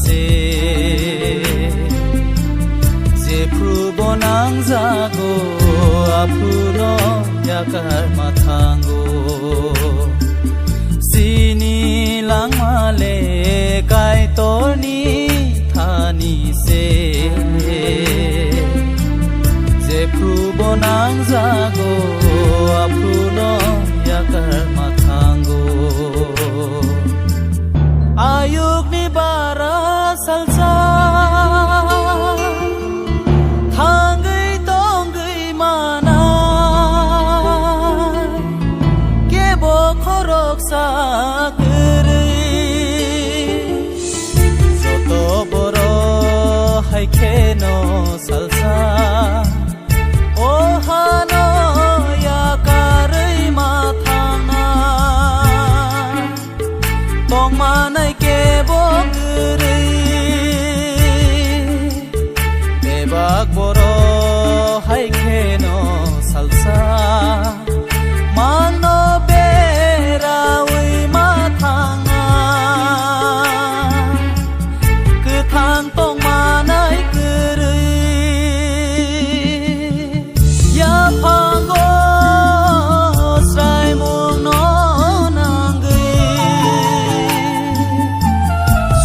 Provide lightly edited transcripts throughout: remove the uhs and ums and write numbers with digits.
se je pru bonang zago apru no yakar mathango sini lang male kai torni thani se je pru bonang zago apru no yakar mathango ayuk ni bara salsa thangai tongai mana ke bo khorok sa soto boro hai kheno salsa o hano ya karai ma thana tong manai ke bo gurei bebak boro hai kheno salsa mano berawi ma thanga cứ thang tong manai gurei ya phango sai mong no nangai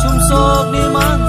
sum sok ni mang